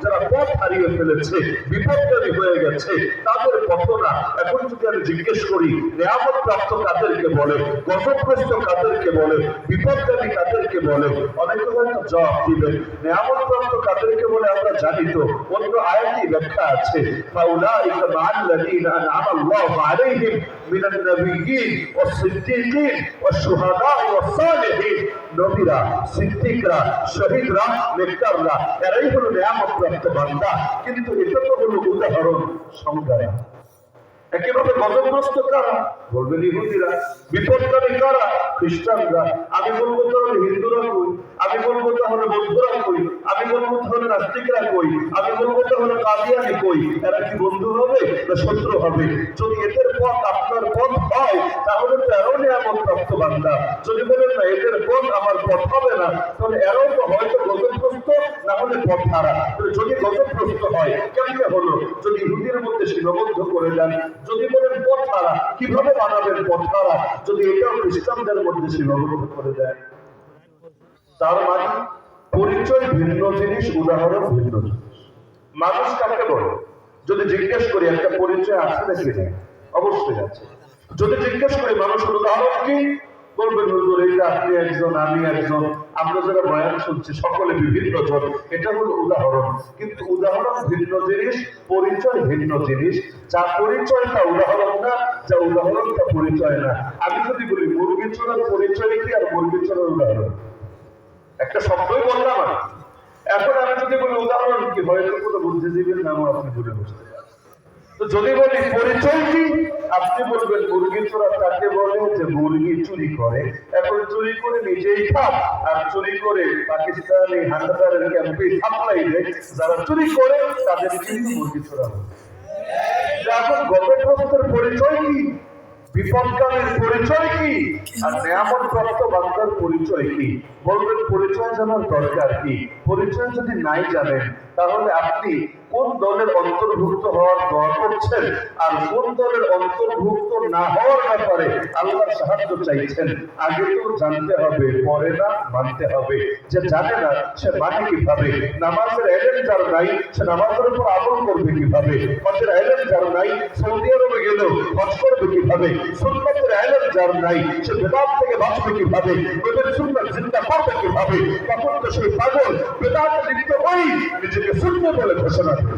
যারা পথ হারিয়ে ফেলেছে, বিপদগামী হয়ে গেছে, তাদের পথ না। এখন যদি আমি জিজ্ঞেস করি নিয়ামত প্রাপ্ত কাদেরকে বলে, গজবগ্রস্ত কাদেরকে বলে, বিপদগামী কাদেরকে বলে, অনেকে হয়তো জবাব দিবেন নিয়ামত প্রাপ্ত কাদেরকে বলে আমরা জানি তো, অন্য আয়াতেই ব্যাখ্যা আছে ফাউলাইকা মা'আল্লাযীনা আন'আমা আল্লাহু আলাইহিম মিনান নাবিয়্যিন ওয়াস-সিদ্দীকিন ওয়াশ-শুহাদা'i ওয়াস-সালিহিন। নবীরা, সিদ্দিকরা, শহীদরা, নেককাররা, এরাই হলো নিয়ামত প্রাপ্ত বান্দা। কিন্তু এটা তো হলো উদাহরণ, সংজ্ঞা। একেবারে গজবগ্রস্ত কারা? বলবেন ইহুদিরা। বিপদগামী কারা? খ্রিস্টানরা। আমি বলবো তাহলে হিন্দুরা কই? আমি বলবো তাহলে বৌদ্ধরা কই? আমি বলবো তাহলে নাস্তিকরা কই? আমি বলবো তাহলে কাদিয়ানি কই? এরা কি বন্ধু হবে না শত্রু হবে? যদি এদের পথ আপনার পথ হয় তাহলে তো এরাও নিয়ামত প্রাপ্ত বান্দা। যদি বলেন না এদের পথ আমার পথ হবে না, তাহলে এরাও তো হয়তো গজবগ্রস্ত, না হলে পথ হারা। যদি গজবগ্রস্ত হয় কেমনে হলো? যদি ইহুদির মধ্যে সীমাবদ্ধ করে দেন, যদি বলেন পথ হারা, কিভাবে বানাবেন পথ হারা? যদি এটাও খ্রিস্টানদের মধ্যে সীমাবদ্ধ করে দেয়, তার মানে পরিচয় ভিন্ন জিনিস, উদাহরণ ভিন্ন জিনিস। মানুষ কাকে বলে? যদি জিজ্ঞেস করি একটা পরিচয় আছে নাকি নেই? অবশ্যই আছে। যদি জিজ্ঞেস করি মানুষের উদাহরণ কি? বলবেন হুজুর এইটা আপনি একজন, আমি একজন, আমরা যারা বয়ান শুনছি সকলে বিভিন্ন জন, এটা হলো উদাহরণ। কিন্তু উদাহরণ ভিন্ন জিনিস, পরিচয় ভিন্ন জিনিস। যা পরিচয় তা উদাহরণ না, যা উদাহরণ তা পরিচয় না। আমি যদি বলি মুরগি চোরার পরিচয় কি আর মুরগি চোরার উদাহরণ? একটা শব্দই বললাম না। এখন আমি যদি বলি উদাহরণ কি, হয়তো কোনো বুদ্ধিজীবীর নামও আপনি বলে বসতে পারেন। তো যদি বলি পরিচয় কি, আপনি বলবেন মুরগি চোরা তাকে বলে যে মুরগি চুরি করে, এখন চুরি করে নিজেই খায় আর চুরি করে পাকিস্তানি হানাদারের ক্যাম্পে সাপ্লাই দেয়। যারা চুরি করে তাদের কিন্তু মুরগি চোরা হয়। এখন গজবগ্রস্তের পরিচয় কি, বিপদগামীর পরিচয় কি, আর নিয়ামত প্রাপ্ত বান্দার পরিচয় কি? বলবেন পরিচয় জানার দরকার কি? পরিচয় যদি নাই জানেন তাহলে আপনি কোন দলের অন্তর্ভুক্ত হওয়ার দোয়া করছেন আর কোন দলের অন্তর্ভুক্ত না হওয়ার ব্যাপারে আল্লাহর সাহায্য চাইছেন, আগে তো জানতে হবে, পরে না মানতে হবে। যে জানে না সে মানে কিভাবে? নামাজের এলেম যার নাই সে নামাজের উপর আমল করবে কিভাবে? হজের এলেম যার নাই সৌদি আরবে গেলেও হজ করবে কিভাবে? সুন্নাতের এলেম যার নাই সে বেদাত থেকে বাঁচবে কিভাবে? ওদের সুন্নাত জিন্দা করবে কিভাবে? তখন তো সেই পাগল বেদাতে লিপ্ত হই নিজেকে সুন্নি বলে ঘোষণা করে।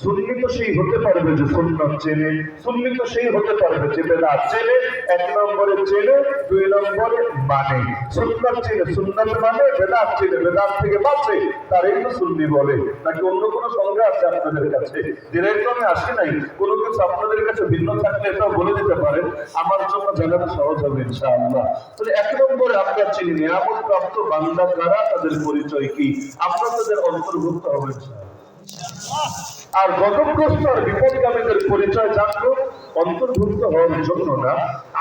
সুন্নি তো সেই হতে পারবে যে সুন্নাত চেনে, সুন্নি তো সেই হতে পারবে যে বেদাত চেনে। এক নম্বরে চেনে, দুই নম্বরে মানে। সুন্নাত চেনে, সুন্নাত মানে, বেদাত চেনে, বেদাত থেকে বাঁচে, তারই তো সুন্নি বলে। নাকি অন্য কোনো সংজ্ঞা আছে আপনাদের কাছে? ডিরেক্ট আমি আসি নাই, কোনো কিছু আপনাদের কাছে ভিন্ন থাকলে এটাও বলে দিতে পারেন, আমার জন্য জানানো সহজ হবে ইনশাআল্লাহ। তাহলে এক নম্বরে আমরা চিনি নিয়ামত প্রাপ্ত বান্দা কারা, তাদের পরিচয় কি, আমরা তাদের অন্তর্ভুক্ত হবো ইনশাআল্লাহ। আর গজবগ্রস্ত আর বিপদগামীদের পরিচয় জানবো অন্তর্ভুক্ত হওয়ার জন্য না।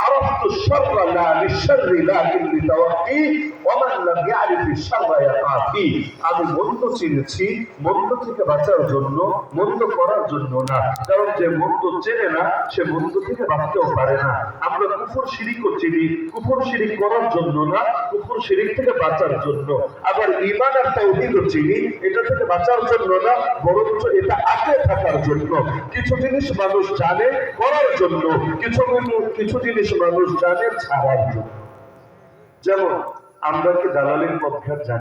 আরাফতু শাররা লা লিশাররি লাকিন লিতাওয়াক্কি ওয়া মান লাম ইয়ারিফি শাররা ইয়াকাফি। আমি মন্দ চিনেছি মন্দ থেকে বাঁচার জন্য, মন্দ করার জন্য না। কারণ যে মন্দ চেনে না সে মন্দ থেকে বাঁচতেও পারে না। আমরা কুফর শিরিকও চিনি, কুফর শিরিক করার জন্য না, কুফর শিরিক থেকে বাঁচার জন্য। আবার ঈমান আর তাওহীদও চিনি, এটা থেকে বাঁচার জন্য না, বরঞ্চ এটা আঁকড়ে থাকার জন্য। কিছু জিনিস মানুষ জানে করার জন্য, কিছু জিনিস মানুষ জানে ছাড়ার জন্য। যেমন আমরা কি দালালির পথঘাট জানি?